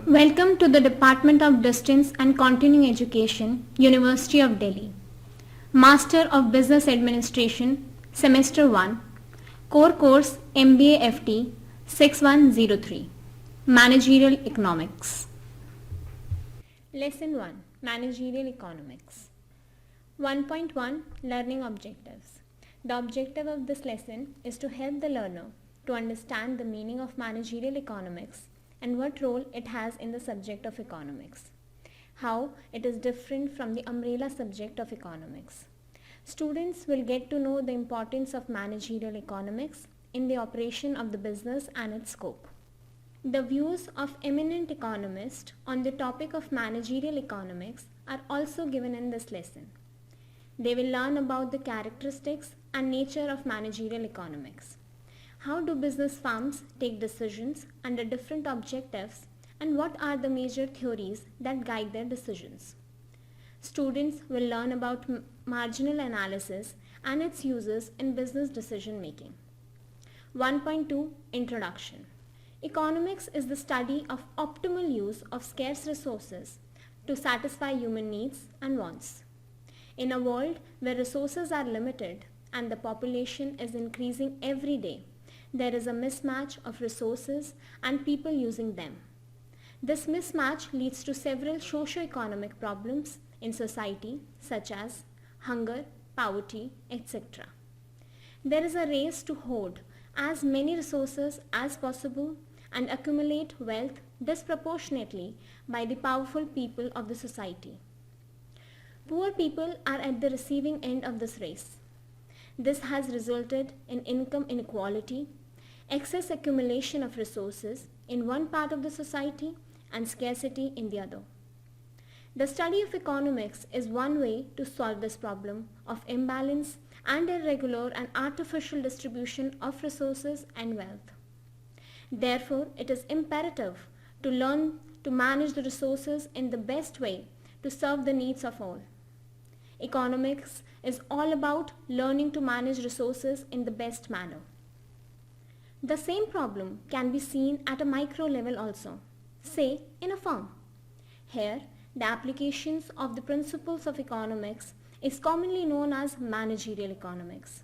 Welcome to the Department of Distance and Continuing Education, University of Delhi. Master of Business Administration, Semester 1, Core Course MBA FT 6103, Managerial Economics. Lesson 1, Managerial Economics. 1.1, Learning Objectives. The objective of this lesson is to help the learner to understand the meaning of managerial economics and what role it has in the subject of economics, how it is different from the umbrella subject of economics. Students will get to know the importance of managerial economics in the operation of the business and its scope. The views of eminent economists on the topic of managerial economics are also given in this lesson. They will learn about the characteristics and nature of managerial economics. How do business firms take decisions under different objectives, and what are the major theories that guide their decisions? Students will learn about marginal analysis and its uses in business decision making. 1.2 Introduction. Economics is the study of optimal use of scarce resources to satisfy human needs and wants. In a world where resources are limited and the population is increasing every day, there is a mismatch of resources and people using them. This mismatch leads to several socio-economic problems in society such as hunger, poverty, etc. There is a race to hoard as many resources as possible and accumulate wealth disproportionately by the powerful people of the society. Poor people are at the receiving end of this race. This has resulted in income inequality, excess accumulation of resources in one part of the society and scarcity in the other. The study of economics is one way to solve this problem of imbalance and irregular and artificial distribution of resources and wealth. Therefore, it is imperative to learn to manage the resources in the best way to serve the needs of all. Economics is all about learning to manage resources in the best manner. The same problem can be seen at a micro level also, say in a firm. Here, the applications of the principles of economics is commonly known as managerial economics.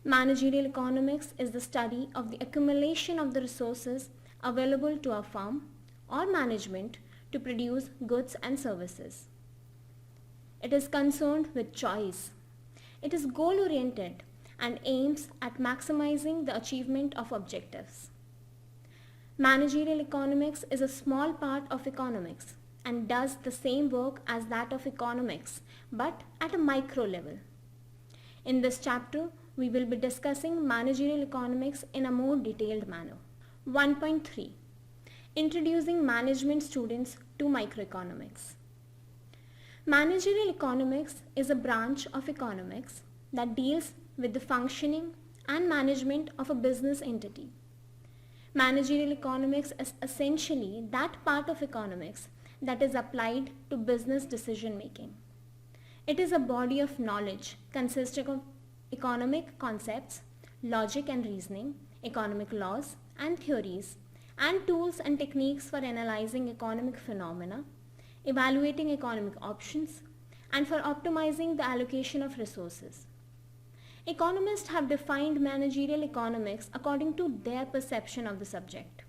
Managerial economics is the study of the accumulation of the resources available to a firm or management to produce goods and services. It is concerned with choice. It is goal-oriented and aims at maximizing the achievement of objectives. Managerial economics is a small part of economics and does the same work as that of economics, but at a micro level. In this chapter, we will be discussing managerial economics in a more detailed manner. 1.3 Introducing management students to microeconomics. Managerial economics is a branch of economics that deals with the functioning and management of a business entity. Managerial economics is essentially that part of economics that is applied to business decision making. It is a body of knowledge consisting of economic concepts, logic and reasoning, economic laws and theories, and tools and techniques for analyzing economic phenomena, evaluating economic options, and for optimizing the allocation of resources. Economists have defined managerial economics according to their perception of the subject.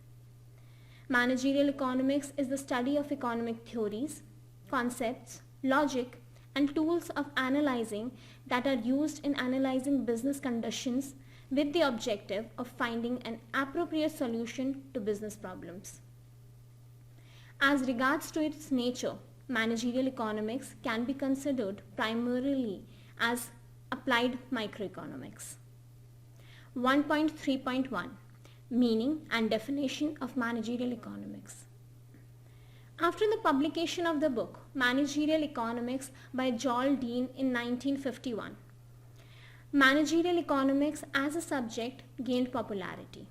Managerial economics is the study of economic theories, concepts, logic, and tools of analyzing that are used in analyzing business conditions with the objective of finding an appropriate solution to business problems. As regards to its nature, managerial economics can be considered primarily as applied microeconomics. 1.3.1 Meaning and definition of managerial economics. After the publication of the book Managerial Economics by Joel Dean in 1951, managerial economics as a subject gained popularity.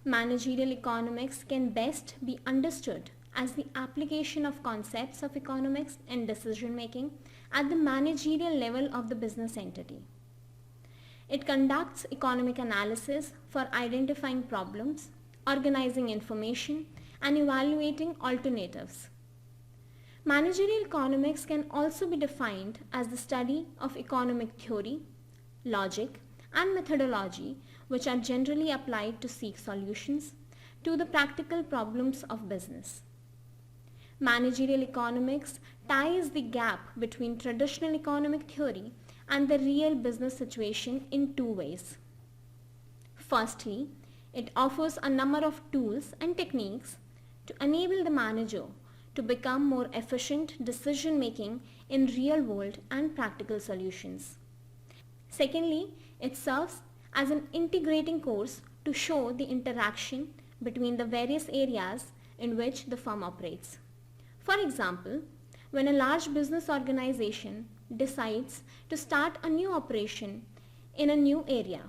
Managerial economics can best be understood as the application of concepts of economics and decision making at the managerial level of the business entity. It conducts economic analysis for identifying problems, organizing information, and evaluating alternatives. Managerial economics can also be defined as the study of economic theory, logic, and methodology which are generally applied to seek solutions to the practical problems of business. Managerial economics ties the gap between traditional economic theory and the real business situation in two ways. Firstly, it offers a number of tools and techniques to enable the manager to become more efficient decision making in real world and practical solutions. Secondly, it serves as an integrating course to show the interaction between the various areas in which the firm operates. For example, when a large business organization decides to start a new operation in a new area,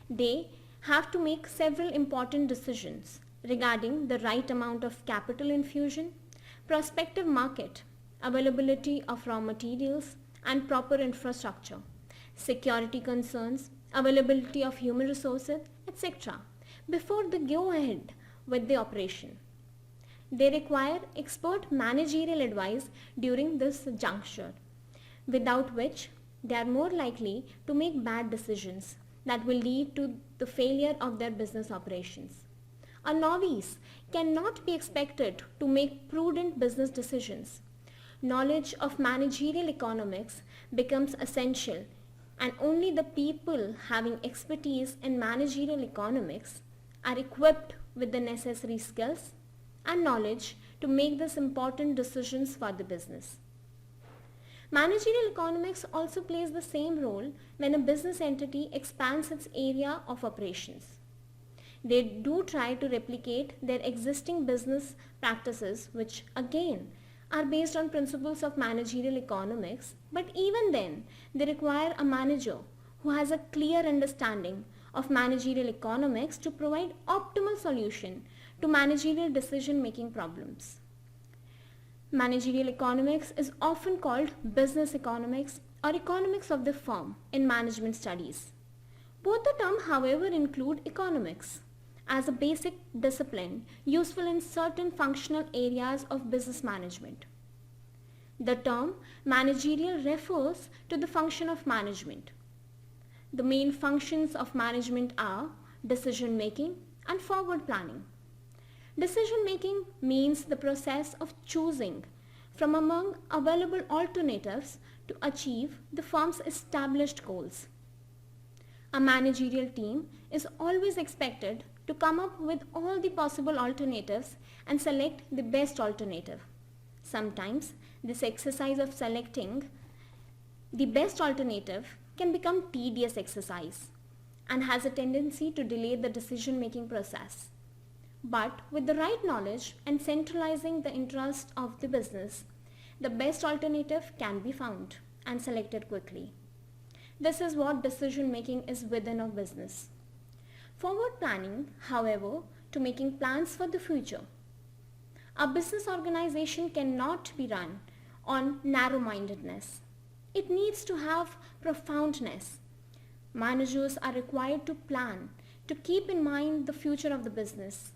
they have to make several important decisions regarding the right amount of capital infusion, prospective market, availability of raw materials and proper infrastructure, security concerns, availability of human resources, etc. before they go ahead with the operation. They require expert managerial advice during this juncture, without which they are more likely to make bad decisions that will lead to the failure of their business operations. A novice cannot be expected to make prudent business decisions. Knowledge of managerial economics becomes essential, and only the people having expertise in managerial economics are equipped with the necessary skills and knowledge to make these important decisions for the business. Managerial economics also plays the same role when a business entity expands its area of operations. They do try to replicate their existing business practices, which again are based on principles of managerial economics, but even then they require a manager who has a clear understanding of managerial economics to provide optimal solution to managerial decision making problems. Managerial economics is often called business economics or economics of the firm in management studies. Both the terms, however, include economics as a basic discipline useful in certain functional areas of business management. The term managerial refers to the function of management. The main functions of management are decision making and forward planning. Decision making means the process of choosing from among available alternatives to achieve the firm's established goals. A managerial team is always expected to come up with all the possible alternatives and select the best alternative. Sometimes this exercise of selecting the best alternative can become tedious exercise and has a tendency to delay the decision making process. But with the right knowledge and centralizing the interest of the business, the best alternative can be found and selected quickly. This is what decision making is within a business. Forward planning, however, to making plans for the future. A business organization cannot be run on narrow-mindedness. It needs to have profoundness. Managers are required to plan, to keep in mind the future of the business.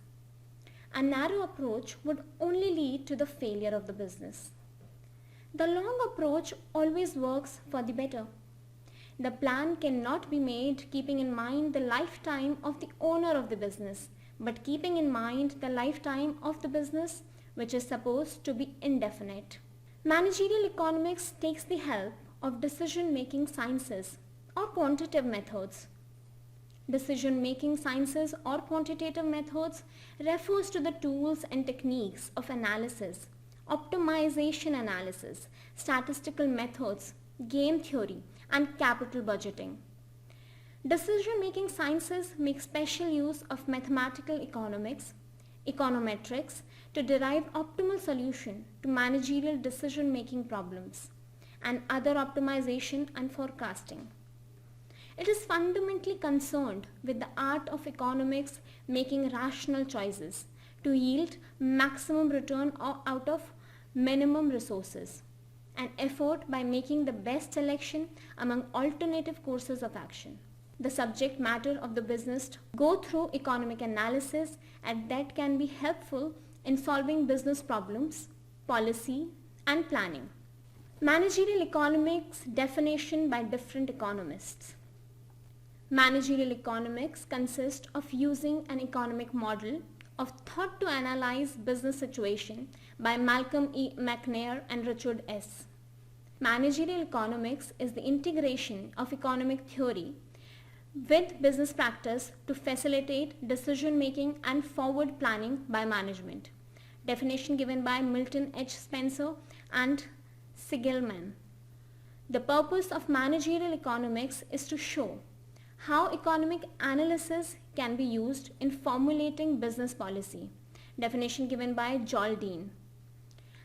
A narrow approach would only lead to the failure of the business. The long approach always works for the better. The plan cannot be made keeping in mind the lifetime of the owner of the business, but keeping in mind the lifetime of the business, which is supposed to be indefinite. Managerial economics takes the help of decision-making sciences or quantitative methods. Decision-making sciences or quantitative methods refers to the tools and techniques of analysis, optimization analysis, statistical methods, game theory, and capital budgeting. Decision-making sciences make special use of mathematical economics, econometrics, to derive optimal solution to managerial decision-making problems and other optimization and forecasting. It is fundamentally concerned with the art of economics making rational choices to yield maximum return out of minimum resources, an effort by making the best selection among alternative courses of action. the subject matter of the business, go through economic analysis, and that can be helpful in solving business problems, policy, and planning. Managerial economics definition by different economists. Managerial economics consists of using an economic model of thought to analyze business situation by Malcolm E. McNair and Richard S. Managerial economics is the integration of economic theory with business practice to facilitate decision making and forward planning by management. Definition given by Milton H. Spencer and Sigelman. The purpose of managerial economics is to show how economic analysis can be used in formulating business policy. Definition given by Joel Dean.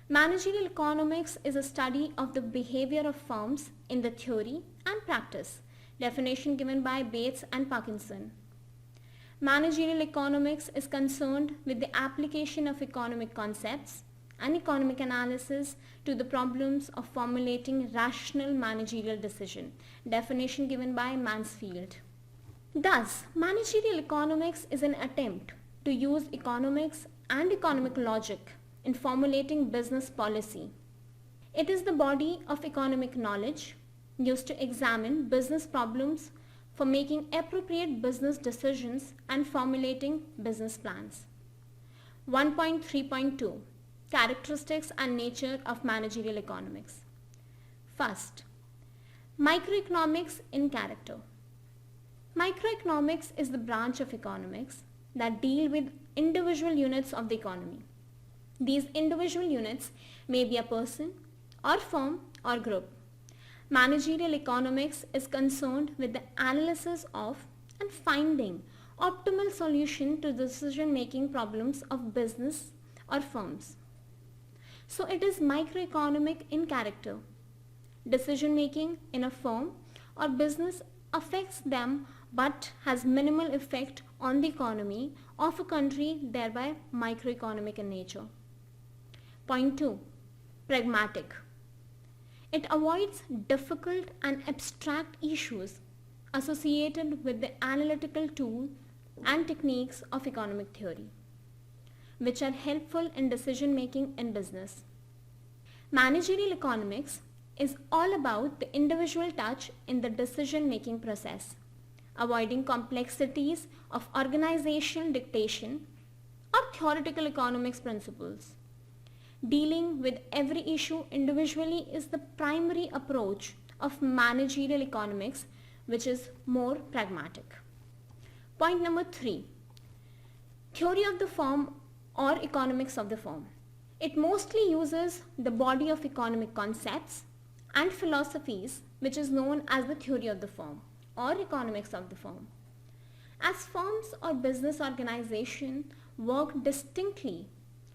Managerial economics is a study of the behavior of firms in the theory and practice. Definition given by Bates and Parkinson. Managerial economics is concerned with the application of economic concepts and economic analysis to the problems of formulating rational managerial decision. Definition given by Mansfield. Thus, managerial economics is an attempt to use economics and economic logic in formulating business policy. It is the body of economic knowledge used to examine business problems for making appropriate business decisions and formulating business plans. 1.3.2 Characteristics and nature of managerial economics. First, microeconomics in character. Microeconomics is the branch of economics that deal with individual units of the economy. These individual units may be a person or firm or group. Managerial economics is concerned with the analysis of and finding optimal solution to decision-making problems of business or firms. So it is microeconomic in character. Decision-making in a firm or business affects them but has minimal effect on the economy of a country, thereby microeconomic in nature. Point 2. Pragmatic. It avoids difficult and abstract issues associated with the analytical tool and techniques of economic theory, which are helpful in decision making in business. Managerial economics is all about the individual touch in the decision making process, avoiding complexities of organizational dictation or theoretical economics principles. Dealing with every issue individually is the primary approach of managerial economics, which is more pragmatic. Point number 3. Theory of the firm or economics of the firm. It mostly uses the body of economic concepts and philosophies, which is known as the theory of the firm or economics of the firm. As firms or business organizations work distinctly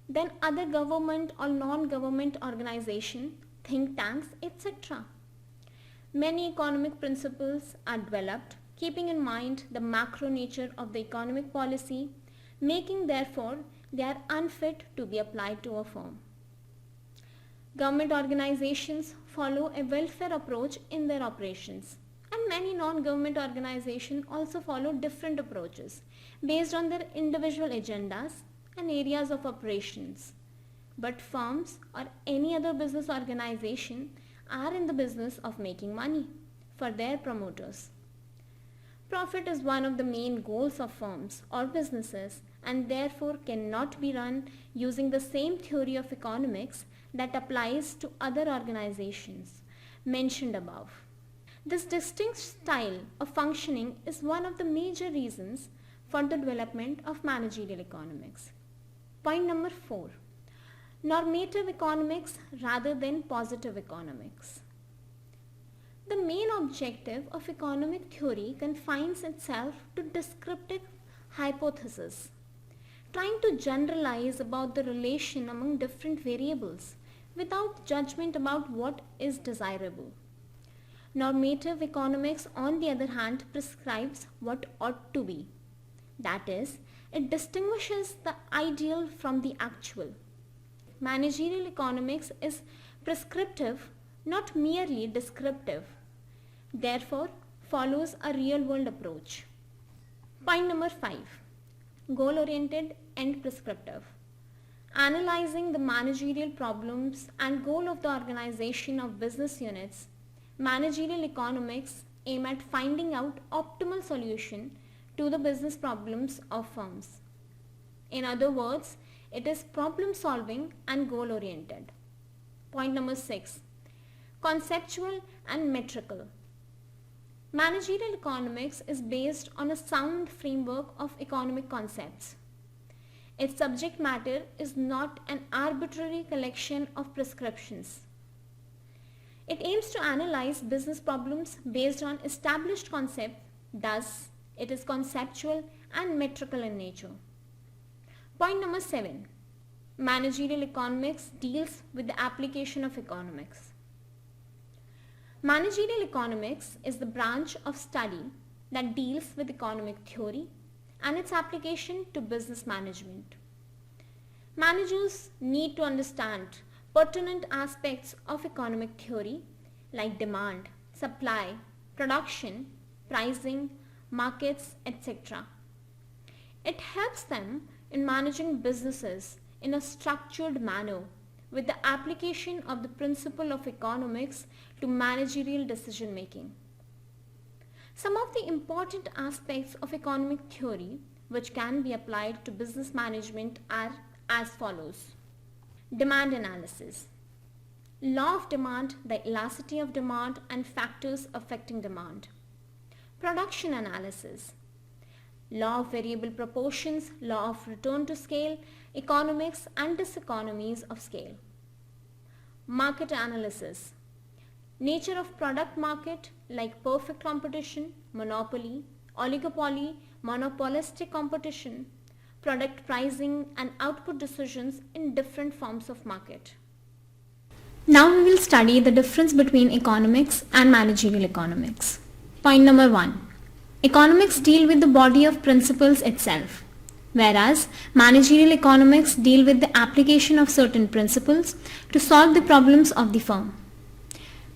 than other government or non-government organizations, think tanks, etc. Many economic principles are developed keeping in mind the macro nature of the economic policy, making therefore they are unfit to be applied to a firm. Government organizations follow a welfare approach in their operations, and many non-government organizations also follow different approaches based on their individual agendas and areas of operations. But firms or any other business organization are in the business of making money for their promoters. Profit is one of the main goals of firms or businesses and therefore cannot be run using the same theory of economics that applies to other organizations mentioned above. This distinct style of functioning is one of the major reasons for the development of managerial economics. Point number 4. Normative economics rather than positive economics. The main objective of economic theory confines itself to descriptive hypothesis, trying to generalize about the relation among different variables without judgment about what is desirable. Normative economics, on the other hand, prescribes what ought to be. That is, it distinguishes the ideal from the actual. Managerial economics is prescriptive, not merely descriptive. Therefore, follows a real-world approach. Point number 5. Goal-oriented and prescriptive. Analyzing the managerial problems and goal of the organization of business units, managerial economics aim at finding out optimal solution to the business problems of firms. In other words, it is problem solving and goal oriented. Point number 6. Conceptual and metrical. Managerial economics is based on a sound framework of economic concepts. Its subject matter is not an arbitrary collection of prescriptions. It aims to analyze business problems based on established concepts, thus it is conceptual and metrical in nature. Point number 7. Managerial economics deals with the application of economics. Managerial economics is the branch of study that deals with economic theory and its application to business management. Managers need to understand pertinent aspects of economic theory like demand, supply, production, pricing, markets, etc. It helps them in managing businesses in a structured manner with the application of the principle of economics to managerial decision making. Some of the important aspects of economic theory which can be applied to business management are as follows. Demand analysis. Law of demand, the elasticity of demand and factors affecting demand. Production analysis. Law of variable proportions, law of return to scale, economics and diseconomies of scale. Market analysis. Nature of product market like perfect competition, monopoly, oligopoly, monopolistic competition, product pricing and output decisions in different forms of market. Now we will study the difference between economics and managerial economics. Point number 1. Economics deal with the body of principles itself, whereas managerial economics deal with the application of certain principles to solve the problems of the firm.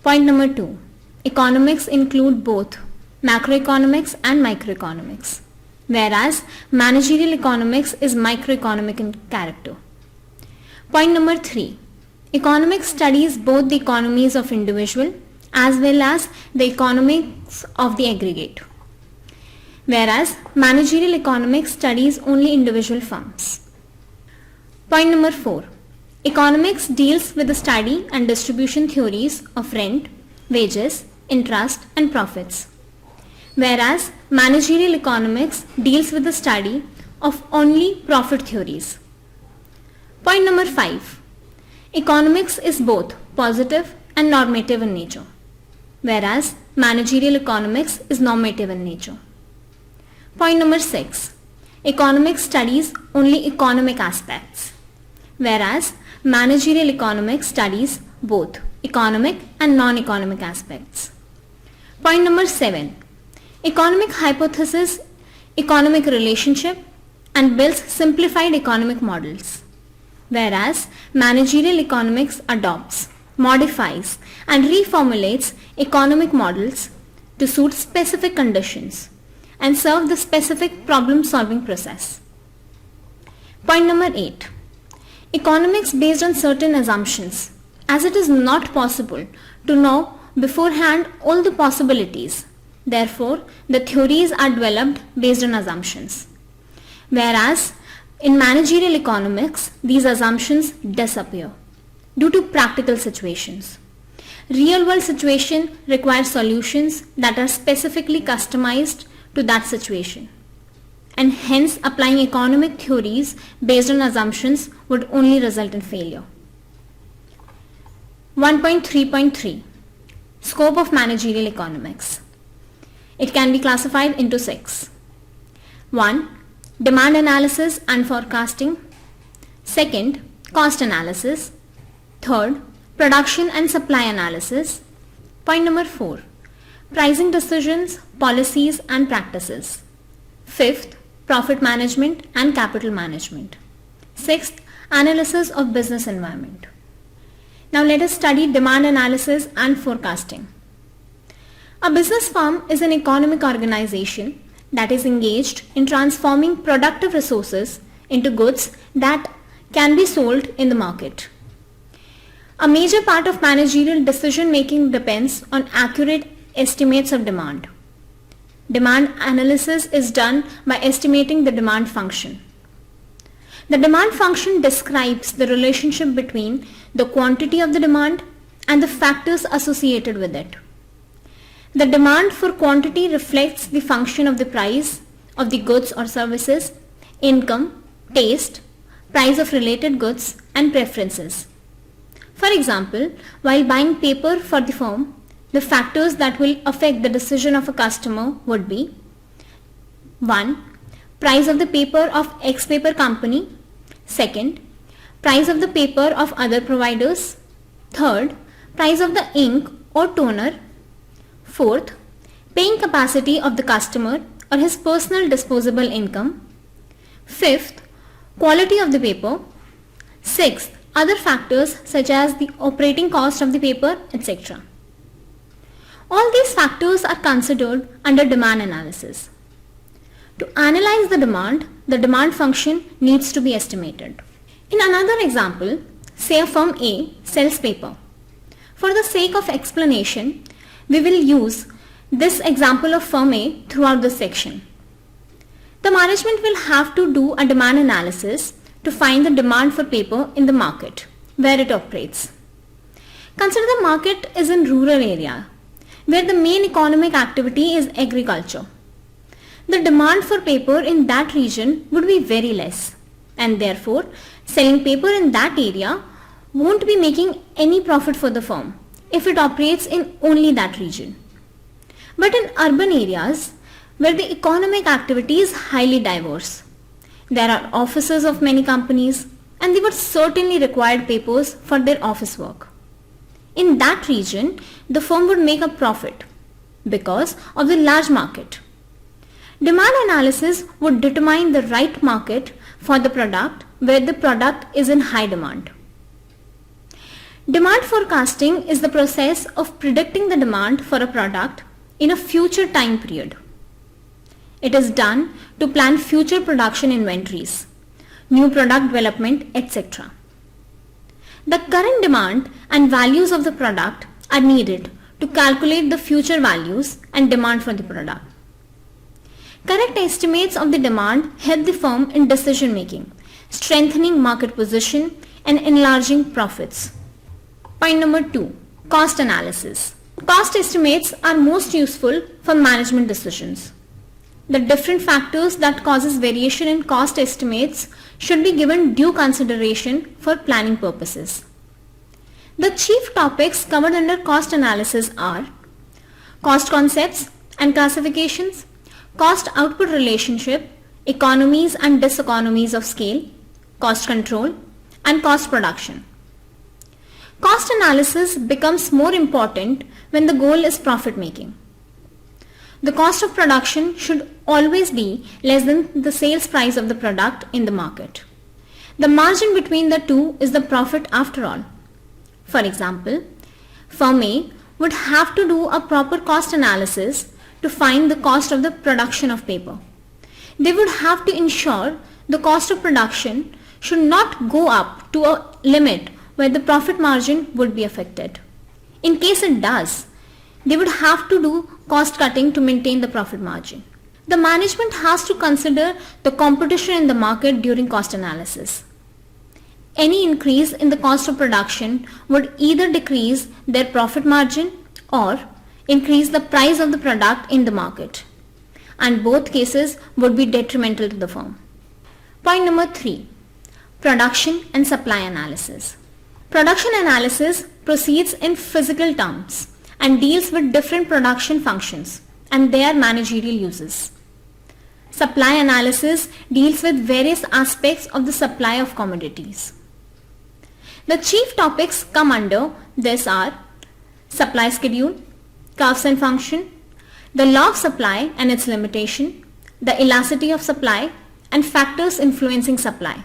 Point number 2. Economics include both macroeconomics and microeconomics, whereas managerial economics is microeconomic in character. Point number 3. Economics studies both the economies of individual as well as the economics of the aggregate, whereas managerial economics studies only individual firms. Point number 4. Economics deals with the study and distribution theories of rent, wages, interest and profits, whereas managerial economics deals with the study of only profit theories. Point number 5. Economics is both positive and normative in nature, whereas managerial economics is normative in nature. Point number 6. Economics studies only economic aspects, whereas managerial economics studies both economic and non-economic aspects. Point number 7. Economic hypothesis, economic relationship and builds simplified economic models, whereas managerial economics adopts, modifies and reformulates economic models to suit specific conditions and serve the specific problem-solving process. Point number 8. Economics based on certain assumptions, as it is not possible to know beforehand all the possibilities. Therefore, the theories are developed based on assumptions. Whereas, in managerial economics, these assumptions disappear due to practical situations. Real-world situation requires solutions that are specifically customized to that situation, and hence applying economic theories based on assumptions would only result in failure. 1.3.3 Scope of managerial economics. It can be classified into 6. 1. Demand analysis and forecasting. 2. Cost analysis. 3. Production and supply analysis. Point number 4. Pricing decisions, policies and practices. 5th, profit management and capital management. 6th, analysis of business environment. Now let us study demand analysis and forecasting. A business firm is an economic organization that is engaged in transforming productive resources into goods that can be sold in the market. A major part of managerial decision making depends on accurate estimates of demand. Demand analysis is done by estimating the demand function. The demand function describes the relationship between the quantity of the demand and the factors associated with it. The demand for quantity reflects the function of the price of the goods or services, income, taste, price of related goods, and preferences. For example, while buying paper for the firm, the factors that will affect the decision of a customer would be 1. Price of the paper of X paper company. 2nd. Price of the paper of other providers. 3rd. Price of the ink or toner. 4th. Paying capacity of the customer or his personal disposable income. 5th. Quality of the paper. 6th. Other factors such as the operating cost of the paper, etc. All these factors are considered under demand analysis. To analyze the demand function needs to be estimated. In another example, say a firm A sells paper. For the sake of explanation, we will use this example of firm A throughout this section. The management will have to do a demand analysis to find the demand for paper in the market where it operates. Consider the market is in rural area where the main economic activity is agriculture. The demand for paper in that region would be very less, and therefore selling paper in that area won't be making any profit for the firm if it operates in only that region. But in urban areas where the economic activity is highly diverse, there are offices of many companies and they would certainly require papers for their office work. In that region, the firm would make a profit because of the large market. Demand analysis would determine the right market for the product where the product is in high demand. Demand forecasting is the process of predicting the demand for a product in a future time period. It is done to plan future production inventories, new product development, etc. The current demand and values of the product are needed to calculate the future values and demand for the product. Correct estimates of the demand help the firm in decision making, strengthening market position and enlarging profits. Point number 2. Cost analysis. Cost estimates are most useful for management decisions. The different factors that causes variation in cost estimates should be given due consideration for planning purposes. The chief topics covered under cost analysis are cost concepts and classifications, cost output relationship, economies and diseconomies of scale, cost control, and cost production. Cost analysis becomes more important when the goal is profit making. The cost of production should always be less than the sales price of the product in the market. The margin between the two is the profit after all. For example, firm A would have to do a proper cost analysis to find the cost of the production of paper. They would have to ensure the cost of production should not go up to a limit where the profit margin would be affected. In case it does, they would have to do cost cutting to maintain the profit margin. The management has to consider the competition in the market during cost analysis. Any increase in the cost of production would either decrease their profit margin or increase the price of the product in the market, and both cases would be detrimental to the firm. Point number 3. Production and supply analysis. Production analysis proceeds in physical terms and deals with different production functions and their managerial uses. Supply analysis deals with various aspects of the supply of commodities. The chief topics come under this are supply schedule, curves and function, the law of supply and its limitation, the elasticity of supply, and factors influencing supply.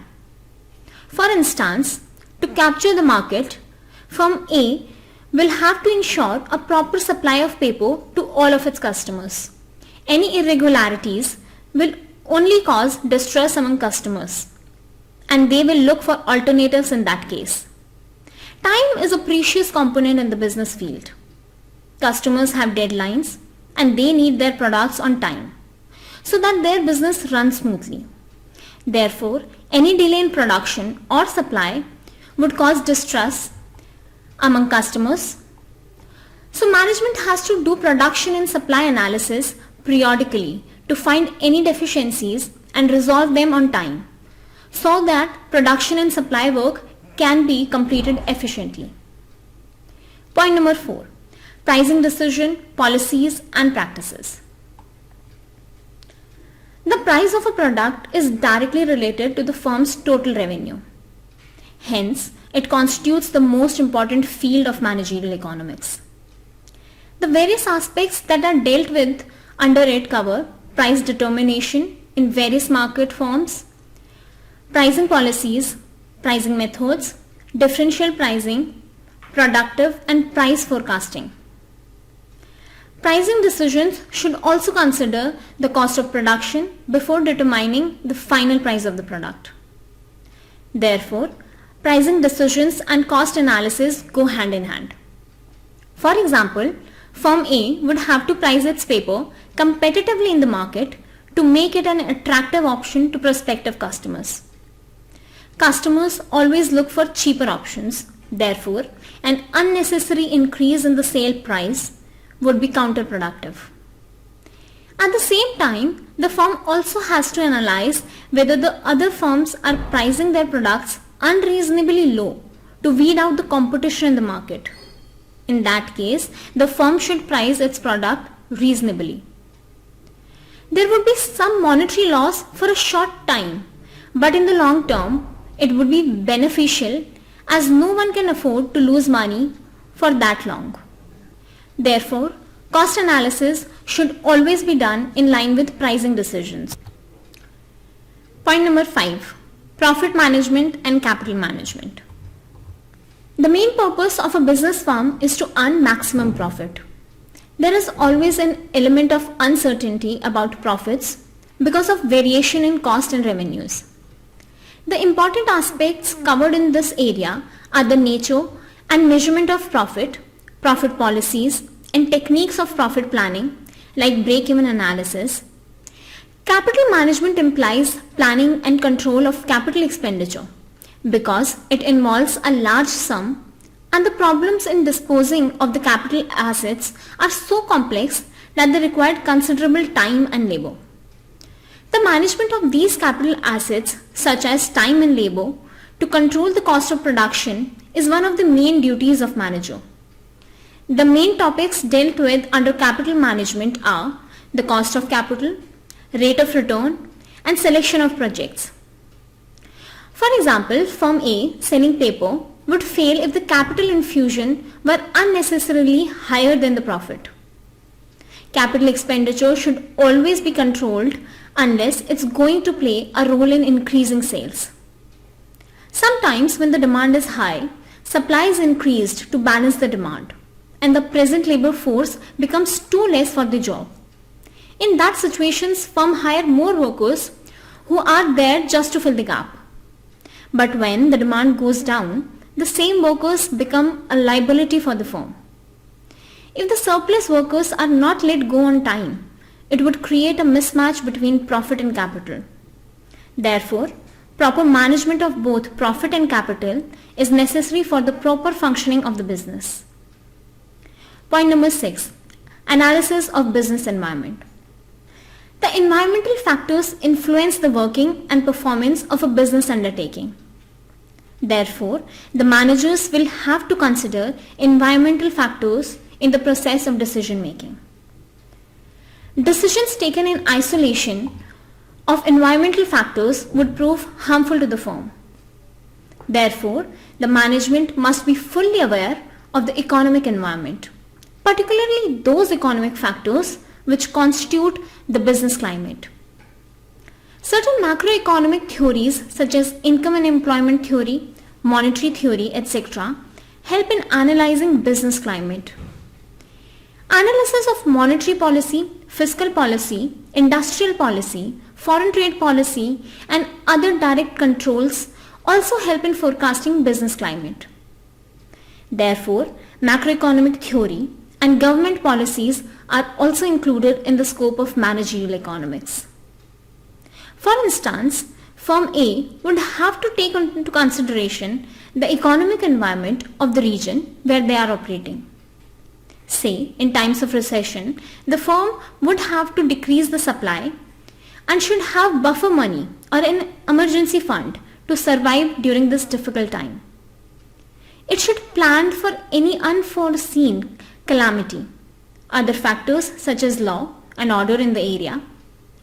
For instance, to capture the market, firm A will have to ensure a proper supply of paper to all of its customers. Any irregularities will only cause distress among customers, and they will look for alternatives in that case. Time is a precious component in the business field. Customers have deadlines and they need their products on time so that their business runs smoothly. Therefore, any delay in production or supply would cause distress among customers. So management has to do production and supply analysis periodically to find any deficiencies and resolve them on time so that production and supply work can be completed efficiently. Point number 4. Pricing decision, policies and practices. The price of a product is directly related to the firm's total revenue. Hence, it constitutes the most important field of managerial economics. The various aspects that are dealt with under it cover price determination in various market forms, pricing policies, pricing methods, differential pricing, productive and price forecasting. Pricing decisions should also consider the cost of production before determining the final price of the product. Therefore, pricing decisions and cost analysis go hand in hand. For example, firm A would have to price its paper competitively in the market to make it an attractive option to prospective customers. Customers always look for cheaper options. Therefore, an unnecessary increase in the sale price would be counterproductive. At the same time, the firm also has to analyze whether the other firms are pricing their products unreasonably low to weed out the competition in the market. In that case, the firm should price its product reasonably. There would be some monetary loss for a short time, but in the long term, it would be beneficial as no one can afford to lose money for that long. Therefore, cost analysis should always be done in line with pricing decisions. Point number 5. Profit management and capital management. The main purpose of a business firm is to earn maximum profit. There is always an element of uncertainty about profits because of variation in cost and revenues. The important aspects covered in this area are the nature and measurement of profit, profit policies, and techniques of profit planning like break-even analysis. Capital management implies planning and control of capital expenditure because it involves a large sum and the problems in disposing of the capital assets are so complex that they require considerable time and labor. The management of these capital assets such as time and labor to control the cost of production is one of the main duties of manager. The main topics dealt with under capital management are the cost of capital, rate of return, and selection of projects. For example, firm A selling paper would fail if the capital infusion were unnecessarily higher than the profit. Capital expenditure should always be controlled unless it's going to play a role in increasing sales. Sometimes when the demand is high, supply is increased to balance the demand and the present labor force becomes too less for the job. In that situations, firm hire more workers who are there just to fill the gap. But when the demand goes down, the same workers become a liability for the firm. If the surplus workers are not let go on time, it would create a mismatch between profit and capital. Therefore, proper management of both profit and capital is necessary for the proper functioning of the business. Point number 6. Analysis of business environment. The environmental factors influence the working and performance of a business undertaking. Therefore, the managers will have to consider environmental factors in the process of decision making. Decisions taken in isolation of environmental factors would prove harmful to the firm. Therefore, the management must be fully aware of the economic environment, particularly those economic factors which constitute the business climate. Certain macroeconomic theories such as income and employment theory, monetary theory, etc. help in analyzing business climate. Analysis of monetary policy, fiscal policy, industrial policy, foreign trade policy, and other direct controls also help in forecasting business climate. Therefore, macroeconomic theory and government policies are also included in the scope of managerial economics. For instance, firm A would have to take into consideration the economic environment of the region where they are operating. Say, in times of recession, the firm would have to decrease the supply and should have buffer money or an emergency fund to survive during this difficult time. It should plan for any unforeseen calamity. Other factors such as law and order in the area,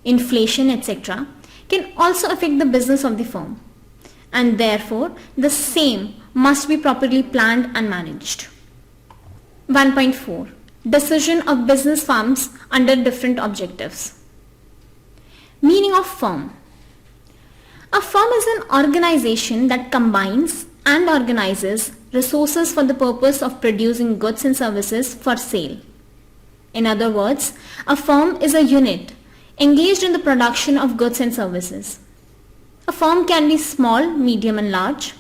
inflation, etc. can also affect the business of the firm, and therefore the same must be properly planned and managed. 1.4. Decision of business firms under different objectives. Meaning of firm. A firm is an organization that combines and organizes resources for the purpose of producing goods and services for sale. In other words, a firm is a unit engaged in the production of goods and services. A firm can be small, medium and large,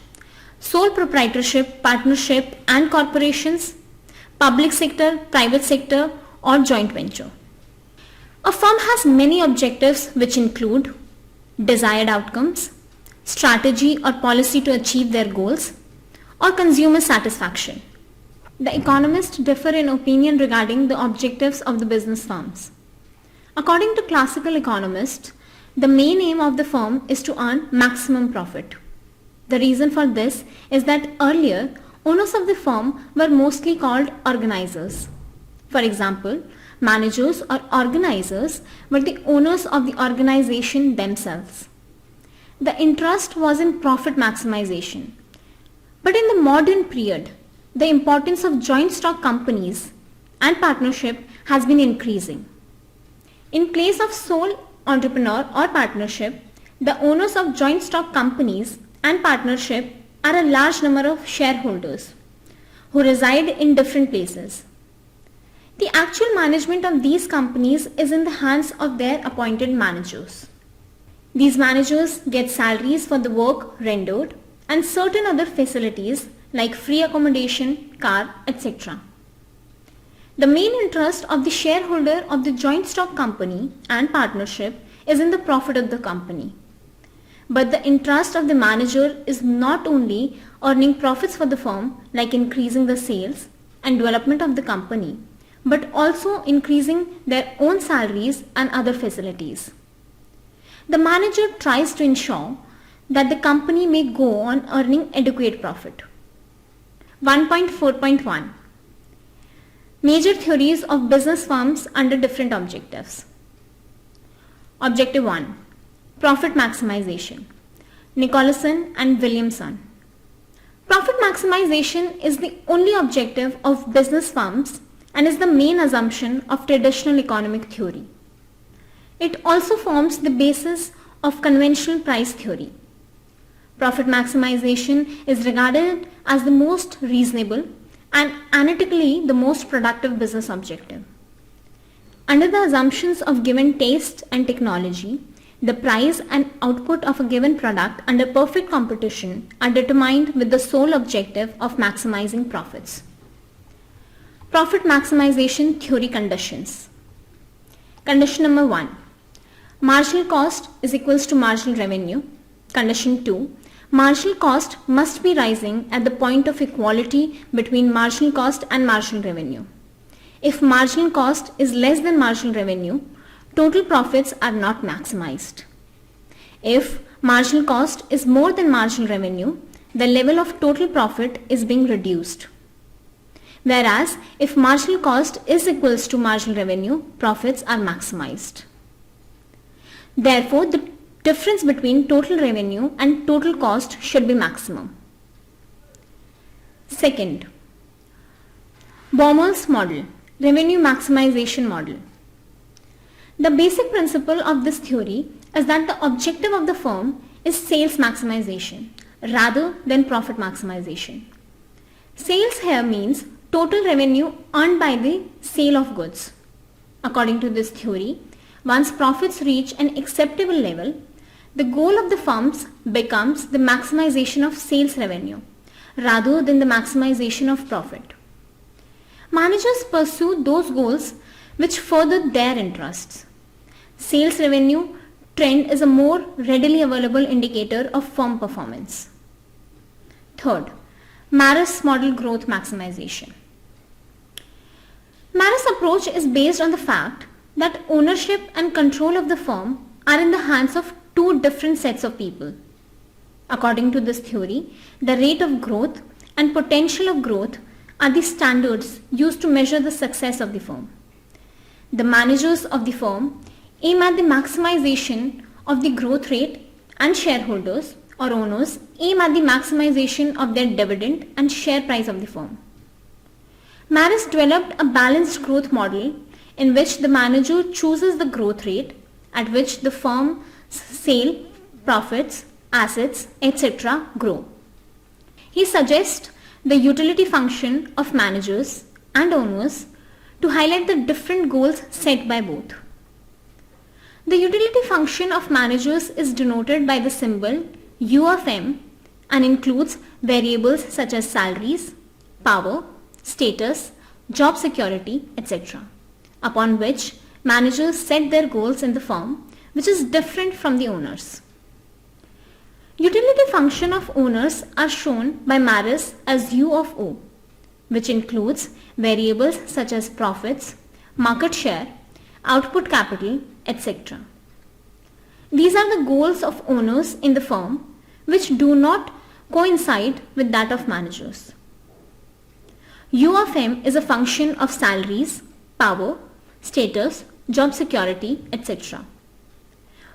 sole proprietorship, partnership and corporations, public sector, private sector or joint venture. A firm has many objectives which include desired outcomes, strategy or policy to achieve their goals, or consumer satisfaction. The economists differ in opinion regarding the objectives of the business firms. According to classical economists, the main aim of the firm is to earn maximum profit. The reason for this is that earlier, owners of the firm were mostly called organizers. For example, managers or organizers were the owners of the organization themselves. The interest was in profit maximization. But in the modern period, the importance of joint stock companies and partnership has been increasing. In place of sole entrepreneur or partnership, the owners of joint stock companies and partnership are a large number of shareholders who reside in different places. The actual management of these companies is in the hands of their appointed managers. These managers get salaries for the work rendered and certain other facilities like free accommodation, car, etc. The main interest of the shareholder of the joint stock company and partnership is in the profit of the company. But the interest of the manager is not only earning profits for the firm, like increasing the sales and development of the company, but also increasing their own salaries and other facilities. The manager tries to ensure that the company may go on earning adequate profit. 1.4.1. Major theories of business firms under different objectives. Objective 1. Profit maximization. Nicholson and Williamson. Profit maximization is the only objective of business firms and is the main assumption of traditional economic theory. It also forms the basis of conventional price theory. Profit maximization is regarded as the most reasonable and analytically the most productive business objective. Under the assumptions of given taste and technology, the price and output of a given product under perfect competition are determined with the sole objective of maximizing profits. Profit maximization theory conditions. Condition number 1. Marginal cost is equals to marginal revenue. Condition 2. Marginal cost must be rising at the point of equality between marginal cost and marginal revenue. If marginal cost is less than marginal revenue, total profits are not maximized. If marginal cost is more than marginal revenue, the level of total profit is being reduced. Whereas if marginal cost is equals to marginal revenue, profits are maximized. Therefore, the difference between total revenue and total cost should be maximum. Second, Baumol's model, revenue maximization model. The basic principle of this theory is that the objective of the firm is sales maximization rather than profit maximization. Sales here means total revenue earned by the sale of goods. According to this theory, once profits reach an acceptable level, the goal of the firms becomes the maximization of sales revenue rather than the maximization of profit. Managers pursue those goals which further their interests. Sales revenue trend is a more readily available indicator of firm performance. Third, Maris model growth maximization. Maris approach is based on the fact that ownership and control of the firm are in the hands of two different sets of people. According to this theory, the rate of growth and potential of growth are the standards used to measure the success of the firm. The managers of the firm aim at the maximization of the growth rate, and shareholders or owners aim at the maximization of their dividend and share price of the firm. Maris developed a balanced growth model in which the manager chooses the growth rate at which the firm's sale, profits, assets, etc. grow. He suggests the utility function of managers and owners to highlight the different goals set by both. The utility function of managers is denoted by the symbol U of M and includes variables such as salaries, power, status, job security, etc., upon which managers set their goals in the firm, which is different from the owners. Utility function of owners are shown by Maris as U of O, which includes variables such as profits, market share, output capital, etc. These are the goals of owners in the firm which do not coincide with that of managers. U of M is a function of salaries, power, status, job security, etc.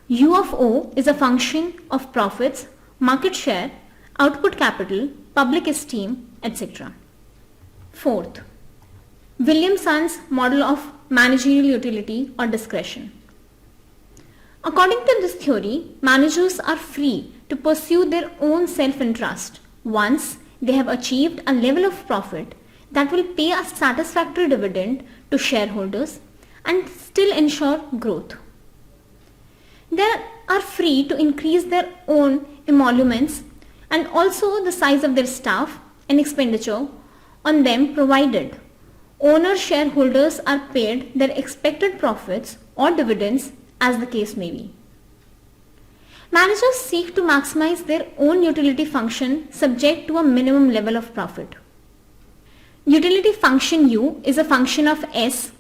U of O is a function of profits, market share, output capital, public esteem, etc. Fourth, Williamson's model of managerial utility or discretion. According to this theory, managers are free to pursue their own self-interest once they have achieved a level of profit that will pay a satisfactory dividend to shareholders and still ensure growth. They are free to increase their own emoluments and also the size of their staff and expenditure on them provided owner shareholders are paid their expected profits or dividends as the case may be. Managers seek to maximize their own utility function subject to a minimum level of profit. Utility function U is a function of S,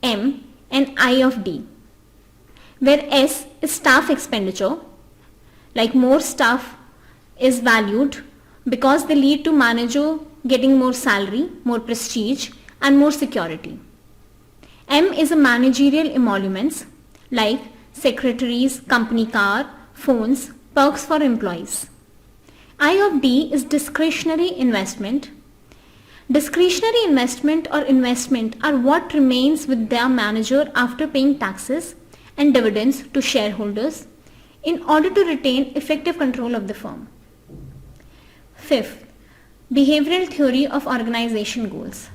M and I of D, where S is staff expenditure, like more staff is valued because they lead to manager getting more salary, more prestige and more security. M is a managerial emoluments like secretaries, company car, phones, perks for employees. I of D is discretionary investment. Discretionary investment or investment are what remains with their manager after paying taxes and dividends to shareholders in order to retain effective control of the firm. Fifth, behavioral theory of organization goals.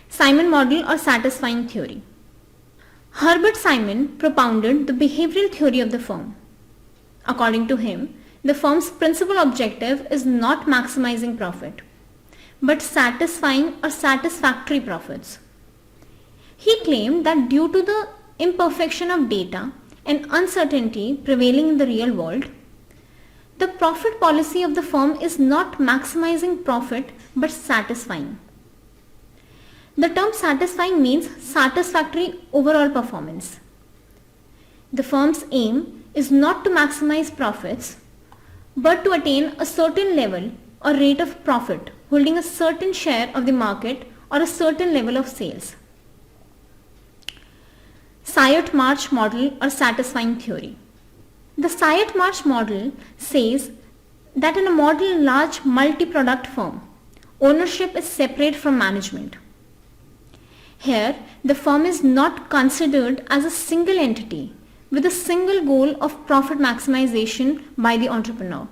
Simon model or satisfying theory. Herbert Simon propounded the behavioral theory of the firm. According to him, the firm's principal objective is not maximizing profit, but satisfying or satisfactory profits. He claimed that due to the imperfection of data and uncertainty prevailing in the real world, the profit policy of the firm is not maximizing profit but satisfying. The term satisfying means satisfactory overall performance. The firm's aim is not to maximize profits but to attain a certain level or rate of profit holding a certain share of the market or a certain level of sales. Sayat-March model or satisfying theory. The Sayat-March model says that in a model large multi-product firm, ownership is separate from management. Here, the firm is not considered as a single entity with a single goal of profit maximization by the entrepreneur.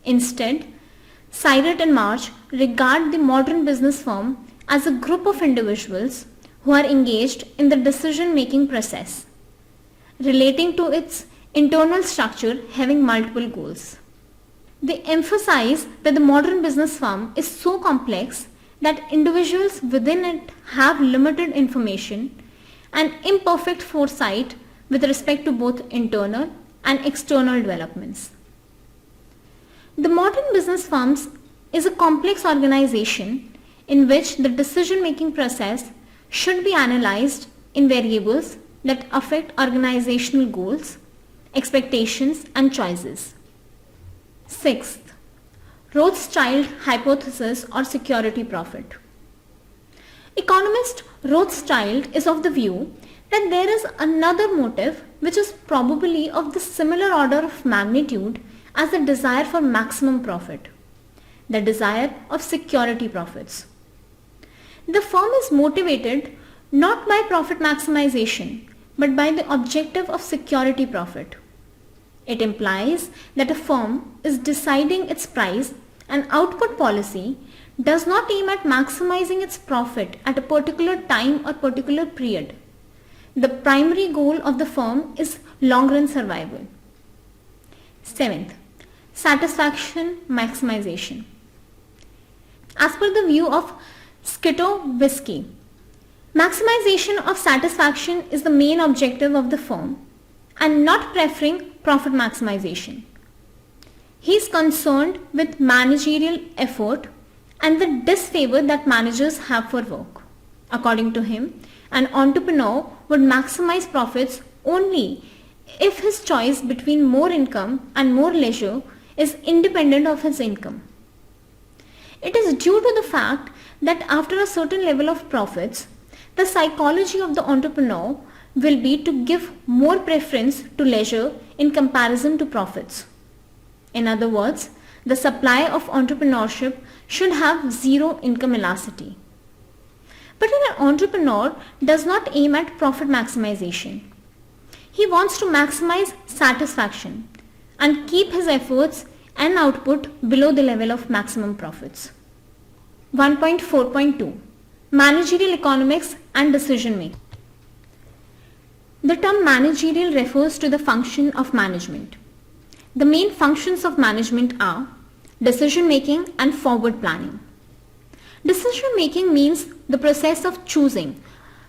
Instead, Siret and March regard the modern business firm as a group of individuals who are engaged in the decision-making process, relating to its internal structure having multiple goals. They emphasize that the modern business firm is so complex that individuals within it have limited information and imperfect foresight with respect to both internal and external developments. The modern business firms is a complex organization in which the decision-making process should be analyzed in variables that affect organizational goals, expectations and choices. Sixth, Rothschild hypothesis or security profit. Economist Rothschild is of the view that there is another motive which is probably of the similar order of magnitude as the desire for maximum profit, the desire of security profits. The firm is motivated not by profit maximization but by the objective of security profit. It implies that a firm is deciding its price and output policy does not aim at maximizing its profit at a particular time or particular period. The primary goal of the firm is long-run survival. Seventh, satisfaction maximization. As per the view of Skitovisky, maximization of satisfaction is the main objective of the firm and not preferring profit maximization. He is concerned with managerial effort and the disfavor that managers have for work. According to him, an entrepreneur would maximize profits only if his choice between more income and more leisure is independent of his income. It is due to the fact that after a certain level of profits, the psychology of the entrepreneur will be to give more preference to leisure in comparison to profits. In other words, the supply of entrepreneurship should have zero income elasticity. But an entrepreneur does not aim at profit maximization. He wants to maximize satisfaction and keep his efforts and output below the level of maximum profits. 1.4.2 Managerial Economics and Decision Making. The term managerial refers to the function of management. The main functions of management are decision making and forward planning. Decision making means the process of choosing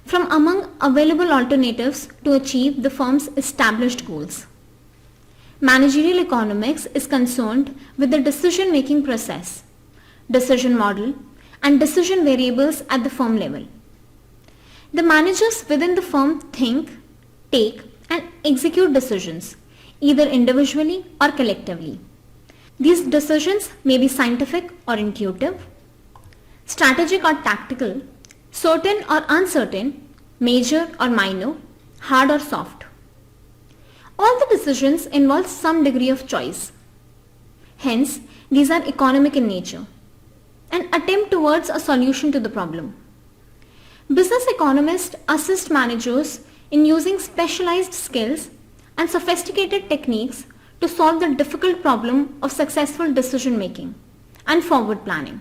from among available alternatives to achieve the firm's established goals. Managerial economics is concerned with the decision making process, decision model, and decision variables at the firm level. The managers within the firm think, take, and execute decisions, either individually or collectively. These decisions may be scientific or intuitive, strategic or tactical, certain or uncertain, major or minor, hard or soft. All the decisions involve some degree of choice. Hence, these are economic in nature, an attempt towards a solution to the problem. Business economists assist managers in using specialized skills and sophisticated techniques to solve the difficult problem of successful decision making and forward planning.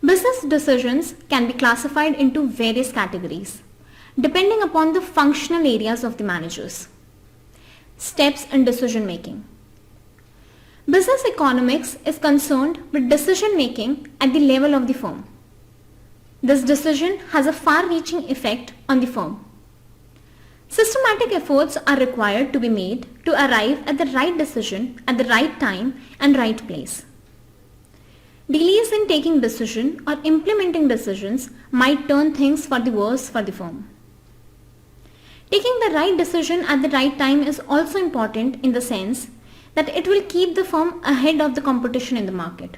Business decisions can be classified into various categories depending upon the functional areas of the managers. Steps in decision making. Business economics is concerned with decision making at the level of the firm. This decision has a far-reaching effect on the firm. Systematic efforts are required to be made to arrive at the right decision at the right time and right place. Delays in taking decision or implementing decisions might turn things for the worse for the firm. Taking the right decision at the right time is also important in the sense that it will keep the firm ahead of the competition in the market.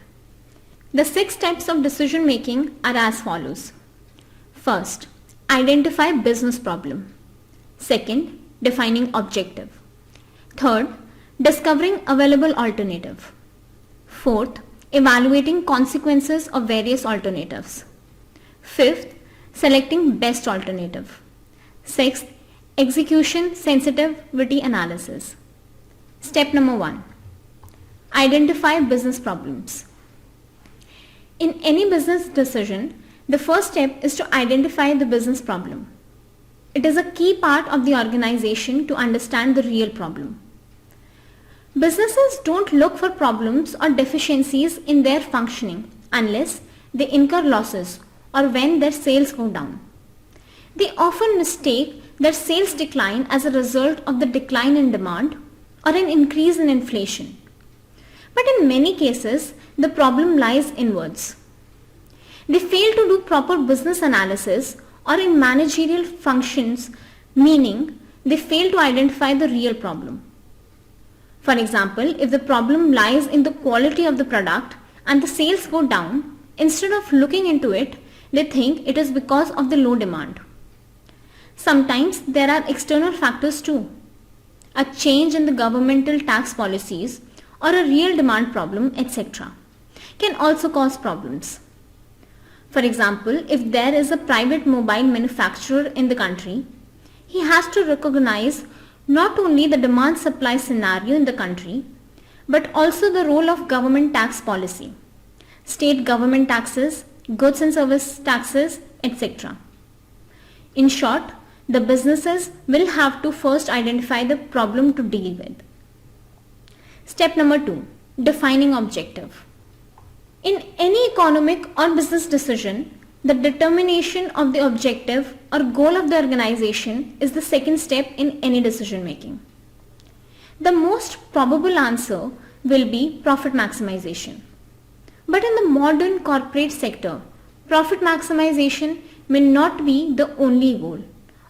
The 6 steps of decision making are as follows. First, identify business problem. Second, defining objective. Third, discovering available alternative. Fourth, evaluating consequences of various alternatives. Fifth, selecting best alternative. Sixth, execution sensitivity analysis. Step number 1. Identify business problems. In any business decision, the first step is to identify the business problem. It is a key part of the organization to understand the real problem. Businesses don't look for problems or deficiencies in their functioning unless they incur losses or when their sales go down. They often mistake their sales decline as a result of the decline in demand or an increase in inflation. But in many cases, the problem lies inwards. They fail to do proper business analysis or in managerial functions, meaning they fail to identify the real problem. For example, if the problem lies in the quality of the product and the sales go down, instead of looking into it, they think it is because of the low demand. Sometimes there are external factors too. A change in the governmental tax policies or a real demand problem, etc. can also cause problems. For example, if there is a private mobile manufacturer in the country, he has to recognize not only the demand-supply scenario in the country, but also the role of government tax policy, state government taxes, goods and service taxes, etc. In short, the businesses will have to first identify the problem to deal with. Step number 2, defining objective. In any economic or business decision, the determination of the objective or goal of the organization is the second step in any decision making. The most probable answer will be profit maximization. But in the modern corporate sector, profit maximization may not be the only goal,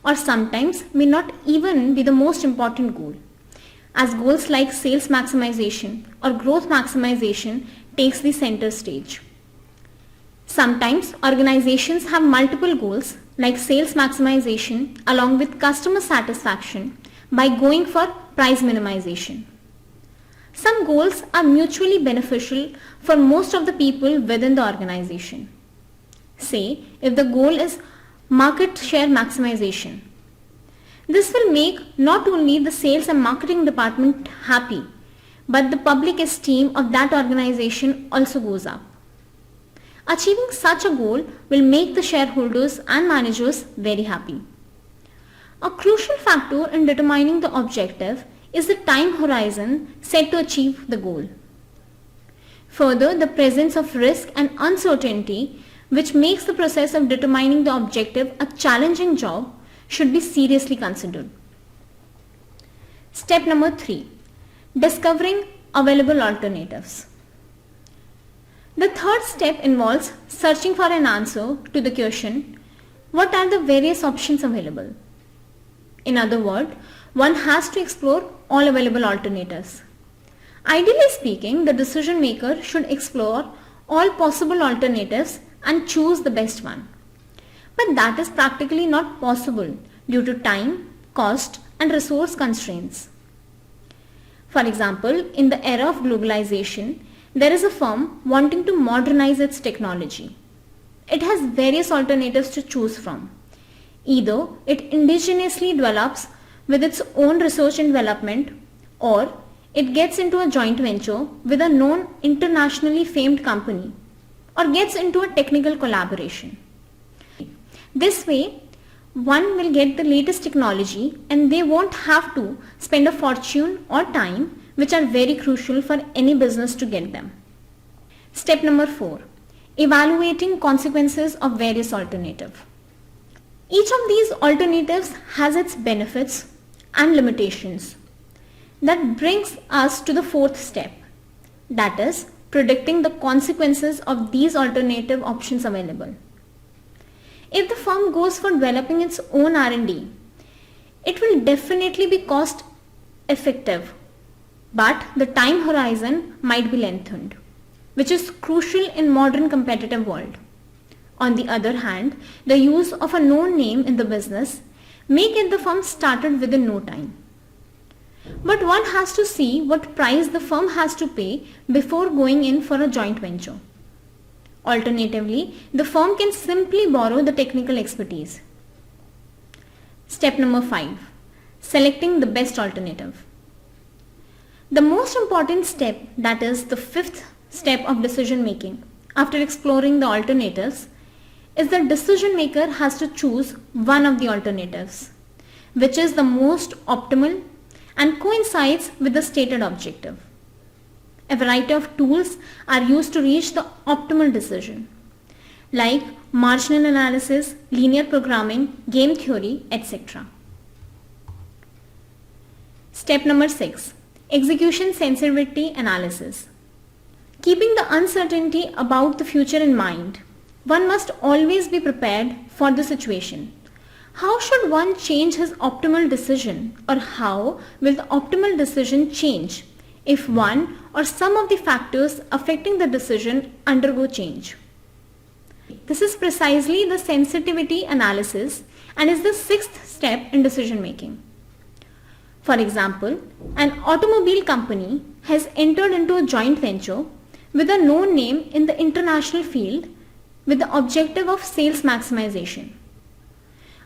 or sometimes may not even be the most important goal, as goals like sales maximization or growth maximization takes the center stage. Sometimes organizations have multiple goals like sales maximization along with customer satisfaction by going for price minimization. Some goals are mutually beneficial for most of the people within the organization. Say, if the goal is market share maximization. This will make not only the sales and marketing department happy, but the public esteem of that organization also goes up. Achieving such a goal will make the shareholders and managers very happy. A crucial factor in determining the objective is the time horizon set to achieve the goal. Further, the presence of risk and uncertainty, which makes the process of determining the objective a challenging job, should be seriously considered. Step number 3, discovering available alternatives. The third step involves searching for an answer to the question, what are the various options available? In other words, one has to explore all available alternatives. Ideally speaking, the decision maker should explore all possible alternatives and choose the best one. But that is practically not possible due to time, cost, and resource constraints. For example, in the era of globalization, there is a firm wanting to modernize its technology. It has various alternatives to choose from. Either it indigenously develops with its own research and development, or it gets into a joint venture with a known internationally famed company, or gets into a technical collaboration. This way, one will get the latest technology and they won't have to spend a fortune or time, which are very crucial for any business to get them. Step number 4, evaluating consequences of various alternatives. Each of these alternatives has its benefits and limitations. That brings us to the fourth step, that is, predicting the consequences of these alternative options available. If the firm goes for developing its own R&D, it will definitely be cost effective, but the time horizon might be lengthened, which is crucial in modern competitive world. On the other hand, the use of a known name in the business may get the firm started within no time. But one has to see what price the firm has to pay before going in for a joint venture. Alternatively, the firm can simply borrow the technical expertise. Step number 5, selecting the best alternative. The most important step, that is the fifth step of decision making, after exploring the alternatives, is the decision maker has to choose one of the alternatives, which is the most optimal and coincides with the stated objective. A variety of tools are used to reach the optimal decision, like marginal analysis, linear programming, game theory, etc. Step number 6. Execution sensitivity analysis. Keeping the uncertainty about the future in mind, one must always be prepared for the situation. How should one change his optimal decision, or how will the optimal decision change if one or some of the factors affecting the decision undergo change? This is precisely the sensitivity analysis and is the sixth step in decision making. For example, an automobile company has entered into a joint venture with a known name in the international field with the objective of sales maximization.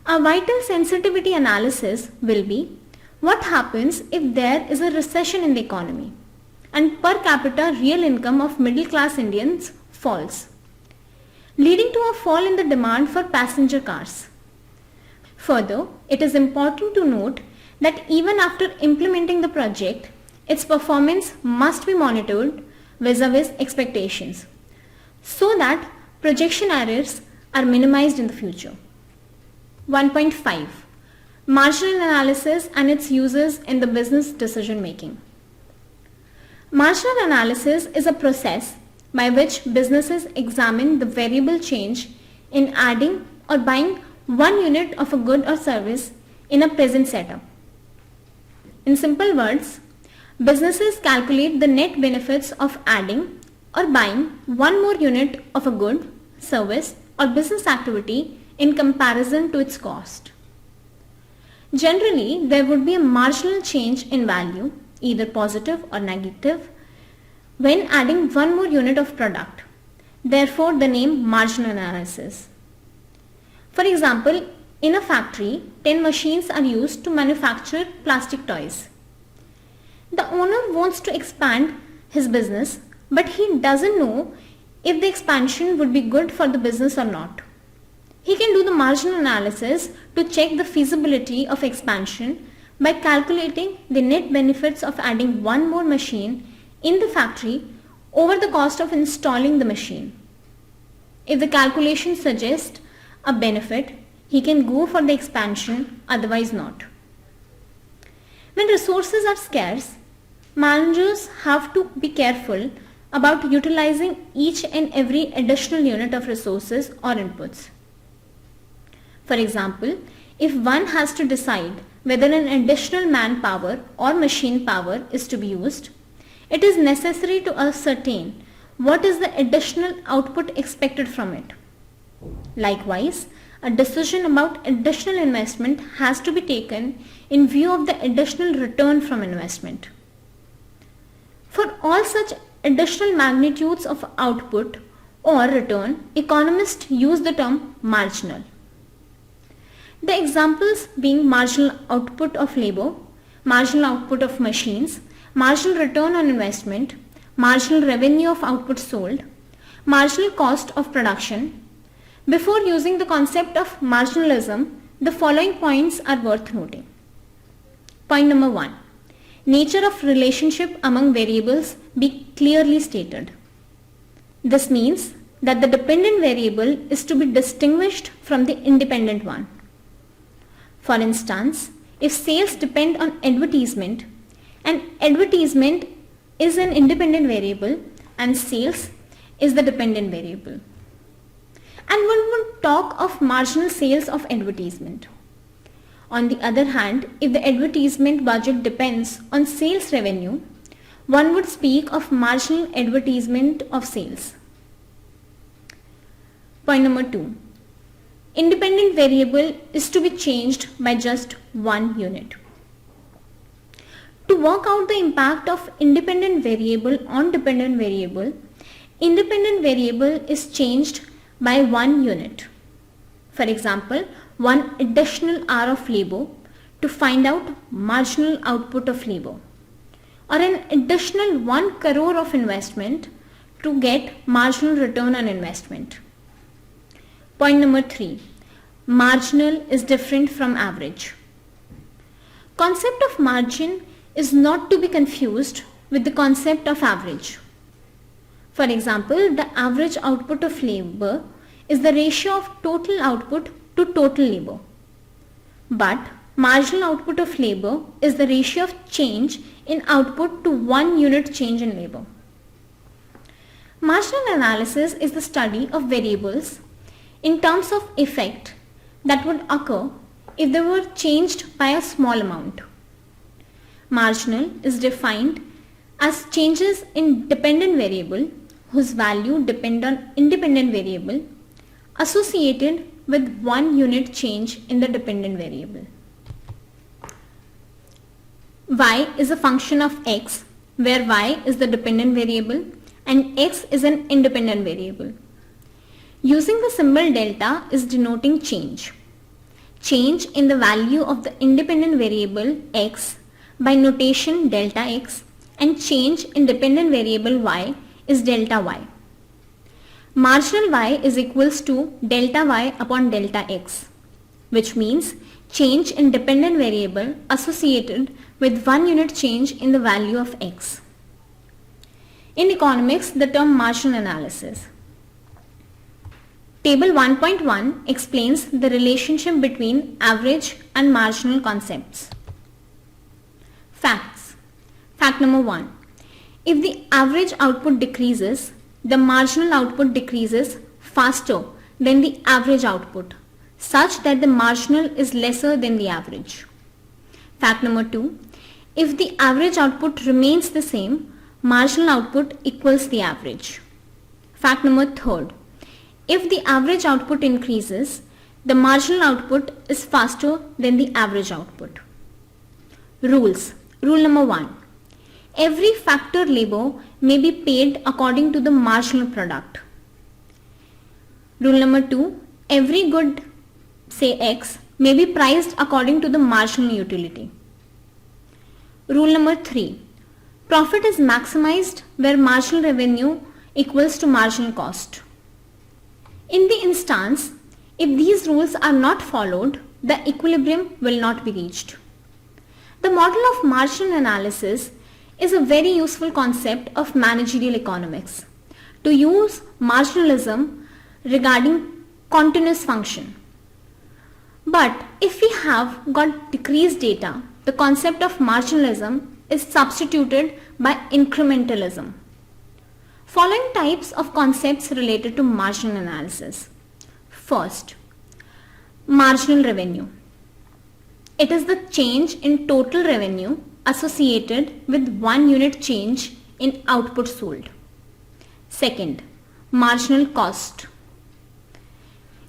A vital sensitivity analysis will be what happens if there is a recession in the economy and per capita real income of middle class Indians falls, leading to a fall in the demand for passenger cars. Further, it is important to note that even after implementing the project, its performance must be monitored vis-a-vis expectations so that projection errors are minimized in the future. 1.5. Marginal analysis and its uses in the business decision making. Marginal analysis is a process by which businesses examine the variable change in adding or buying one unit of a good or service in a present setup. In simple words, businesses calculate the net benefits of adding or buying one more unit of a good, service or business activity in comparison to its cost. Generally, there would be a marginal change in value, either positive or negative, when adding one more unit of product. Therefore, the name marginal analysis. For example, in a factory, 10 machines are used to manufacture plastic toys. The owner wants to expand his business, but he doesn't know if the expansion would be good for the business or not. He can do the marginal analysis to check the feasibility of expansion by calculating the net benefits of adding one more machine in the factory over the cost of installing the machine. If the calculation suggests a benefit, he can go for the expansion, otherwise not. When resources are scarce, managers have to be careful about utilizing each and every additional unit of resources or inputs. For example, if one has to decide whether an additional manpower or machine power is to be used, it is necessary to ascertain what is the additional output expected from it. Likewise, a decision about additional investment has to be taken in view of the additional return from investment. For all such additional magnitudes of output or return, economists use the term marginal. The examples being marginal output of labor, marginal output of machines, marginal return on investment, marginal revenue of output sold, marginal cost of production. Before using the concept of marginalism, the following points are worth noting. Point number 1. Nature of relationship among variables be clearly stated. This means that the dependent variable is to be distinguished from the independent one. For instance, if sales depend on advertisement and advertisement is an independent variable and sales is the dependent variable. And one would talk of marginal sales of advertisement. On the other hand, if the advertisement budget depends on sales revenue, one would speak of marginal advertisement of sales. Point number 2. Independent variable is to be changed by just one unit. To work out the impact of independent variable on dependent variable, independent variable is changed by one unit. For example, one additional hour of labor to find out marginal output of labor, or an additional 1 crore of investment to get marginal return on investment. Point number 3. Marginal is different from average. Concept of margin is not to be confused with the concept of average. For example, the average output of labor is the ratio of total output to total labor. But marginal output of labor is the ratio of change in output to 1 unit change in labor. Marginal analysis is the study of variables in terms of effect that would occur if they were changed by a small amount. Marginal is defined as changes in dependent variable whose value depend on independent variable associated with 1 unit change in the dependent variable. Y is a function of x, where y is the dependent variable and x is an independent variable. Using the symbol delta is denoting change. Change in the value of the independent variable x by notation delta x, and change in dependent variable y is delta y. Marginal y is equals to delta y upon delta x, which means change in dependent variable associated with 1 unit change in the value of x. In economics, the term marginal analysis. Table 1.1 explains the relationship between average and marginal concepts. Facts. Fact number 1. If the average output decreases, the marginal output decreases faster than the average output, such that the marginal is lesser than the average. Fact number 2. If the average output remains the same, marginal output equals the average. Fact number 3. If the average output increases, the marginal output is faster than the average output. Rules. Rule number 1. Every factor labor may be paid according to the marginal product. Rule number 2. Every good, say X, may be priced according to the marginal utility. Rule number 3. Profit is maximized where marginal revenue equals to marginal cost. In the instance, if these rules are not followed, the equilibrium will not be reached. The model of marginal analysis is a very useful concept of managerial economics to use marginalism regarding continuous function. But if we have got decreased data, the concept of marginalism is substituted by incrementalism. Following types of concepts related to marginal analysis. First, marginal revenue. It is the change in total revenue associated with 1 unit change in output sold. Second, marginal cost.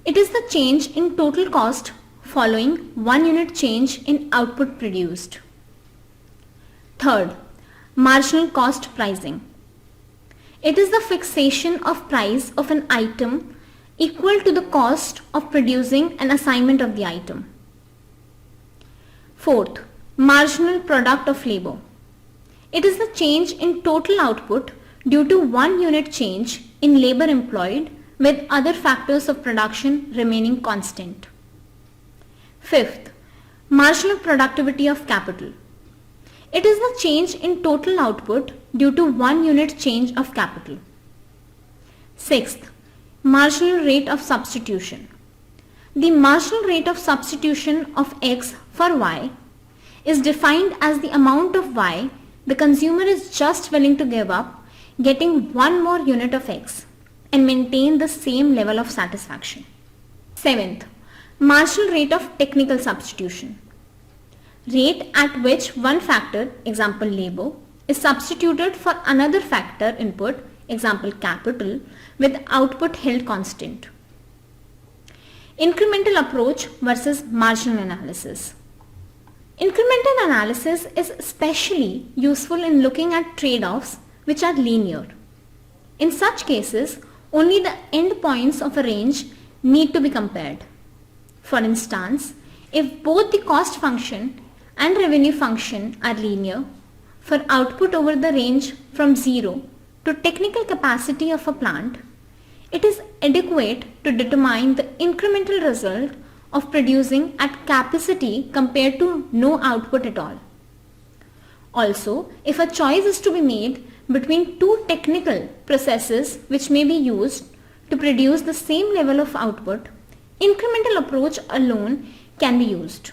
It is the change in total cost following 1 unit change in output produced. Third, marginal cost pricing. It is the fixation of price of an item equal to the cost of producing an assignment of the item. Fourth, marginal product of labor. It is the change in total output due to 1 unit change in labor employed with other factors of production remaining constant. Fifth, marginal productivity of capital. It is the change in total output due to 1 unit change of capital. Sixth, marginal rate of substitution. The marginal rate of substitution of X for Y is defined as the amount of Y the consumer is just willing to give up, getting 1 more unit of X and maintain the same level of satisfaction. Seventh, marginal rate of technical substitution. Rate at which one factor, example labor, is substituted for another factor input, example capital, with output held constant. Incremental approach versus marginal analysis. Incremental analysis is especially useful in looking at trade-offs which are linear. In such cases, only the end points of a range need to be compared. For instance, if both the cost function and revenue function are linear, for output over the range from 0 to technical capacity of a plant, it is adequate to determine the incremental result of producing at capacity compared to no output at all. Also, if a choice is to be made between two technical processes which may be used to produce the same level of output, incremental approach alone can be used.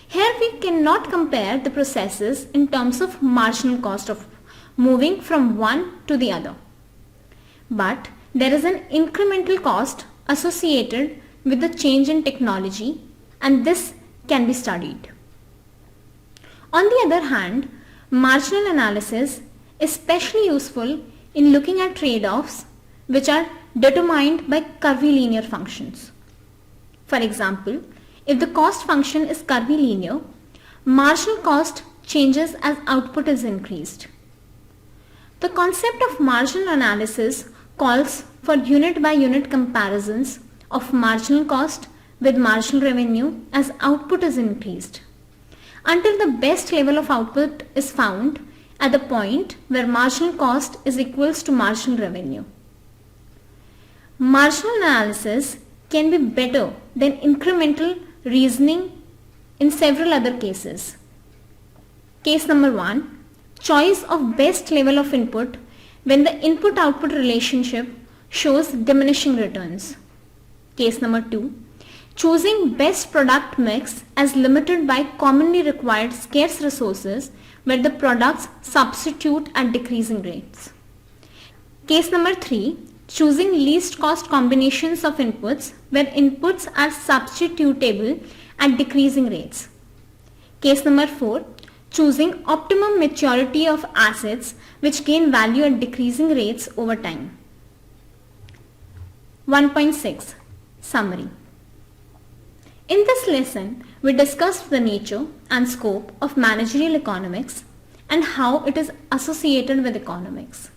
Here we cannot compare the processes in terms of marginal cost of moving from one to the other. But there is an incremental cost associated with the change in technology, and this can be studied. On the other hand, marginal analysis is especially useful in looking at trade-offs which are determined by curvilinear functions. For example, if the cost function is curvilinear, marginal cost changes as output is increased. The concept of marginal analysis calls for unit by unit comparisons of marginal cost with marginal revenue as output is increased, until the best level of output is found at the point where marginal cost is equals to marginal revenue. Marginal analysis can be better than incremental reasoning in several other cases. Case number 1, choice of best level of input when the input-output relationship shows diminishing returns. Case number 2, choosing best product mix as limited by commonly required scarce resources where the products substitute at decreasing rates. Case number 3, choosing least cost combinations of inputs where inputs are substitutable at decreasing rates. Case number 4, choosing optimum maturity of assets which gain value at decreasing rates over time. 1.6 Summary. In this lesson, we discussed the nature and scope of managerial economics and how it is associated with economics.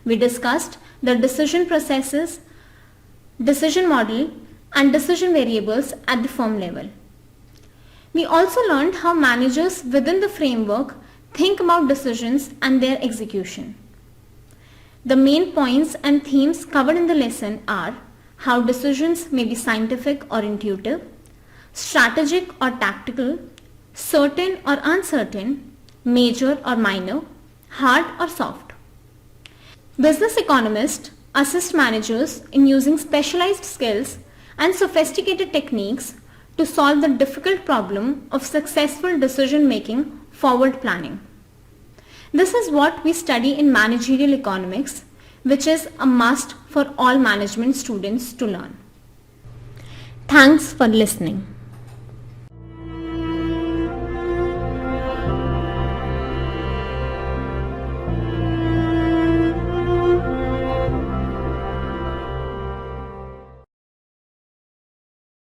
We discussed the decision processes, decision model, and decision variables at the firm level. We also learned how managers within the framework think about decisions and their execution. The main points and themes covered in the lesson are how decisions may be scientific or intuitive, strategic or tactical, certain or uncertain, major or minor, hard or soft. Business economists assist managers in using specialized skills and sophisticated techniques to solve the difficult problem of successful decision making forward planning. This is what we study in managerial economics, which is a must for all management students to learn. Thanks for listening.